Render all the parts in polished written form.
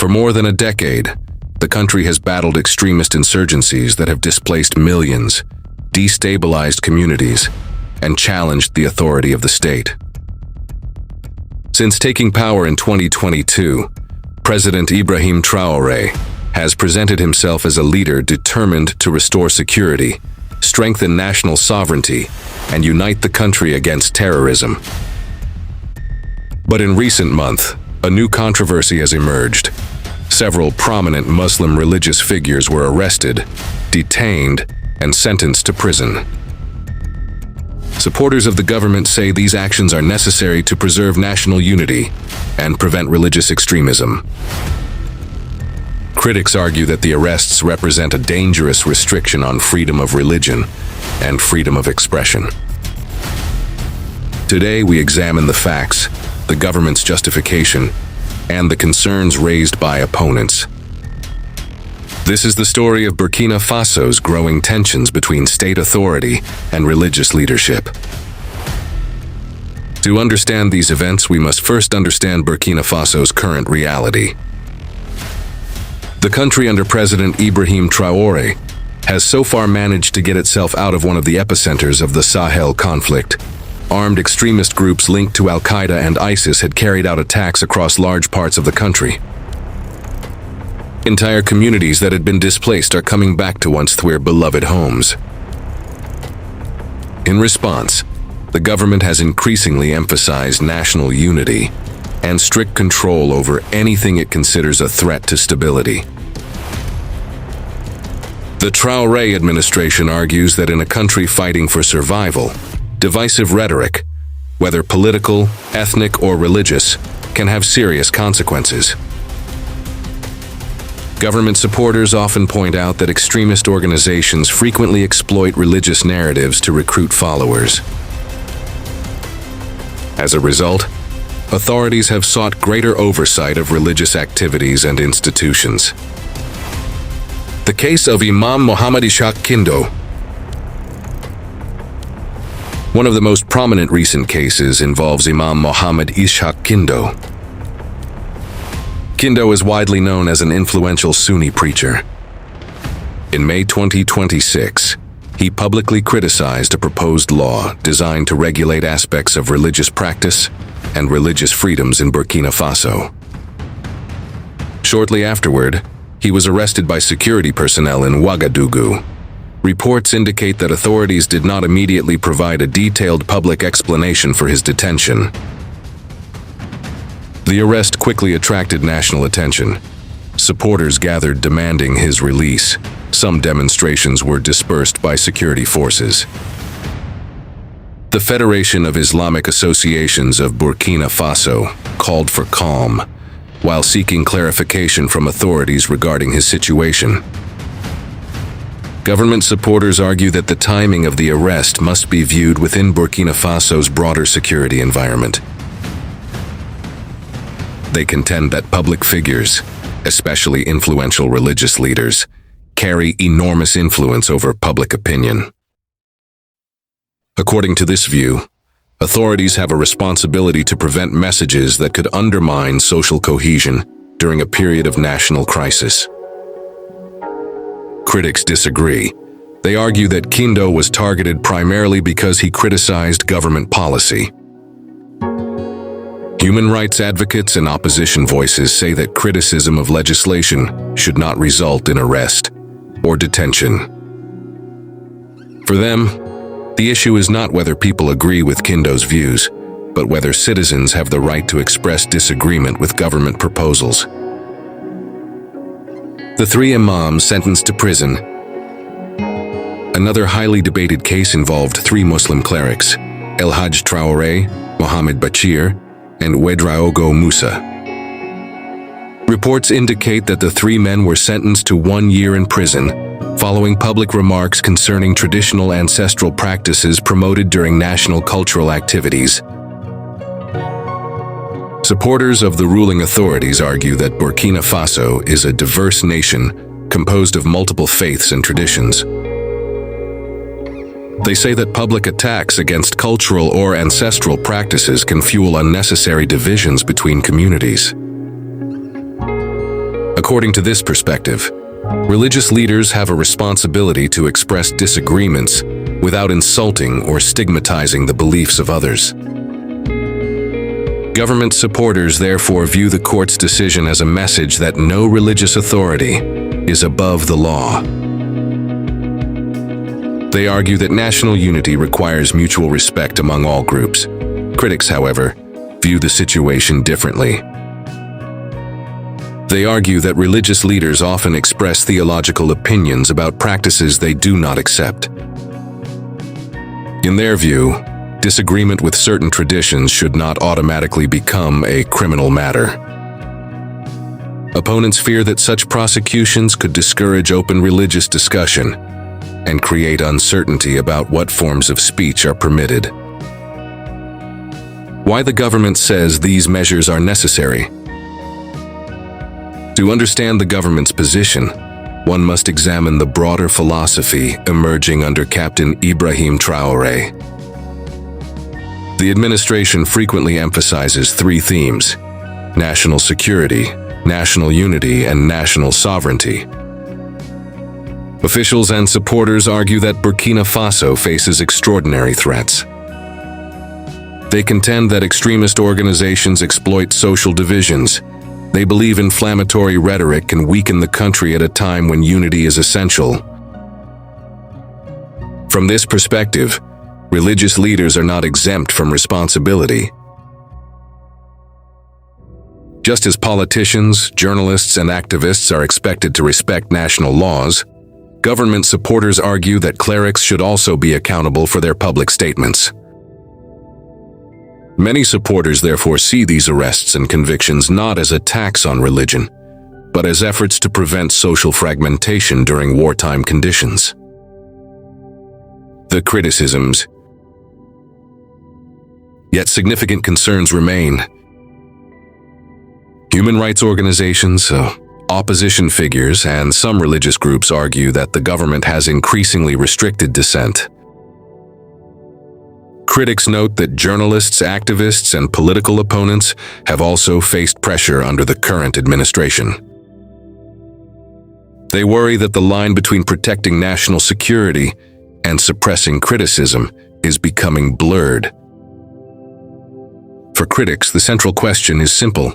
For more than a decade, the country has battled extremist insurgencies that have displaced millions, destabilized communities, and challenged the authority of the state. Since taking power in 2022, President Ibrahim Traoré has presented himself as a leader determined to restore security, strengthen national sovereignty, and unite the country against terrorism. But in recent months, a new controversy has emerged. Several prominent Muslim religious figures were arrested, detained, and sentenced to prison. Supporters of the government say these actions are necessary to preserve national unity and prevent religious extremism. Critics argue that the arrests represent a dangerous restriction on freedom of religion and freedom of expression. Today, we examine the facts, the government's justification, and the concerns raised by opponents. This is the story of Burkina Faso's growing tensions between state authority and religious leadership. To understand these events, we must first understand Burkina Faso's current reality. The country under President Ibrahim Traoré has so far managed to get itself out of one of the epicenters of the Sahel conflict. Armed extremist groups linked to Al-Qaeda and ISIS had carried out attacks across large parts of the country. Entire communities that had been displaced are coming back to once their beloved homes. In response, the government has increasingly emphasized national unity and strict control over anything it considers a threat to stability. The Traoré administration argues that in a country fighting for survival, divisive rhetoric, whether political, ethnic, or religious, can have serious consequences. Government supporters often point out that extremist organizations frequently exploit religious narratives to recruit followers. As a result, authorities have sought greater oversight of religious activities and institutions. The case of Imam Kindo. One of the most prominent recent cases involves Imam Kindo. Kindo is widely known as an influential Sunni preacher. In May 2026, he publicly criticized a proposed law designed to regulate aspects of religious practice and religious freedoms in Burkina Faso. Shortly afterward, he was arrested by security personnel in Ouagadougou. Reports indicate that authorities did not immediately provide a detailed public explanation for his detention. The arrest quickly attracted national attention. Supporters gathered demanding his release. Some demonstrations were dispersed by security forces. The Federation of Islamic Associations of Burkina Faso called for calm, while seeking clarification from authorities regarding his situation. Government supporters argue that the timing of the arrest must be viewed within Burkina Faso's broader security environment. They contend that public figures, especially influential religious leaders, carry enormous influence over public opinion. According to this view, authorities have a responsibility to prevent messages that could undermine social cohesion during a period of national crisis. Critics disagree. They argue that Kindo was targeted primarily because he criticized government policy. Human rights advocates and opposition voices say that criticism of legislation should not result in arrest or detention. For them, the issue is not whether people agree with Kindo's views, but whether citizens have the right to express disagreement with government proposals. The three imams sentenced to prison. Another highly debated case involved three Muslim clerics, El-Hajj Traoré, Mohamed Bachir, and Ouedraogo Musa. Reports indicate that the three men were sentenced to 1 year in prison, following public remarks concerning traditional ancestral practices promoted during national cultural activities. Supporters of the ruling authorities argue that Burkina Faso is a diverse nation composed of multiple faiths and traditions. They say that public attacks against cultural or ancestral practices can fuel unnecessary divisions between communities. According to this perspective, religious leaders have a responsibility to express disagreements without insulting or stigmatizing the beliefs of others. Government supporters therefore view the court's decision as a message that no religious authority is above the law. They argue that national unity requires mutual respect among all groups. Critics, however, view the situation differently. They argue that religious leaders often express theological opinions about practices they do not accept. In their view, disagreement with certain traditions should not automatically become a criminal matter. Opponents fear that such prosecutions could discourage open religious discussion and create uncertainty about what forms of speech are permitted. Why the government says these measures are necessary? To understand the government's position, one must examine the broader philosophy emerging under Captain Ibrahim Traoré. The administration frequently emphasizes three themes: national security, national unity, and national sovereignty. Officials and supporters argue that Burkina Faso faces extraordinary threats. They contend that extremist organizations exploit social divisions. They believe inflammatory rhetoric can weaken the country at a time when unity is essential. From this perspective, religious leaders are not exempt from responsibility. Just as politicians, journalists, and activists are expected to respect national laws, government supporters argue that clerics should also be accountable for their public statements. Many supporters therefore see these arrests and convictions not as attacks on religion, but as efforts to prevent social fragmentation during wartime conditions. The criticisms. Yet significant concerns remain. Human rights organizations, opposition figures, and some religious groups argue that the government has increasingly restricted dissent. Critics note that journalists, activists, and political opponents have also faced pressure under the current administration. They worry that the line between protecting national security and suppressing criticism is becoming blurred. For critics, the central question is simple.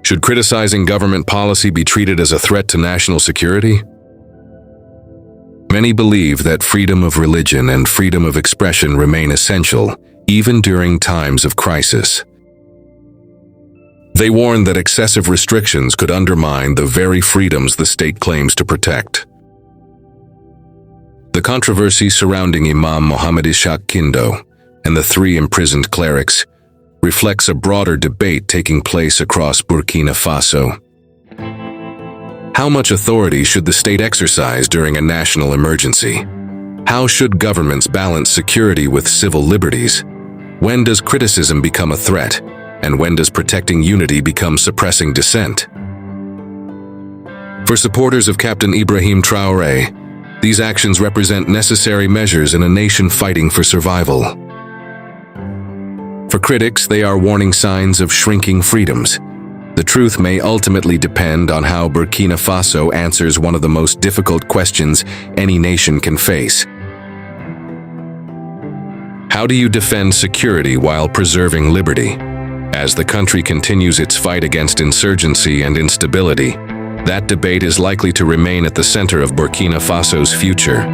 Should criticizing government policy be treated as a threat to national security? Many believe that freedom of religion and freedom of expression remain essential, even during times of crisis. They warn that excessive restrictions could undermine the very freedoms the state claims to protect. The controversy surrounding Imam Kindo and the 3 imprisoned clerics reflects a broader debate taking place across Burkina Faso. How much authority should the state exercise during a national emergency? How should governments balance security with civil liberties? When does criticism become a threat? And when does protecting unity become suppressing dissent? For supporters of Captain Ibrahim Traoré, these actions represent necessary measures in a nation fighting for survival. For critics, they are warning signs of shrinking freedoms. The truth may ultimately depend on how Burkina Faso answers one of the most difficult questions any nation can face. How do you defend security while preserving liberty? As the country continues its fight against insurgency and instability, that debate is likely to remain at the center of Burkina Faso's future.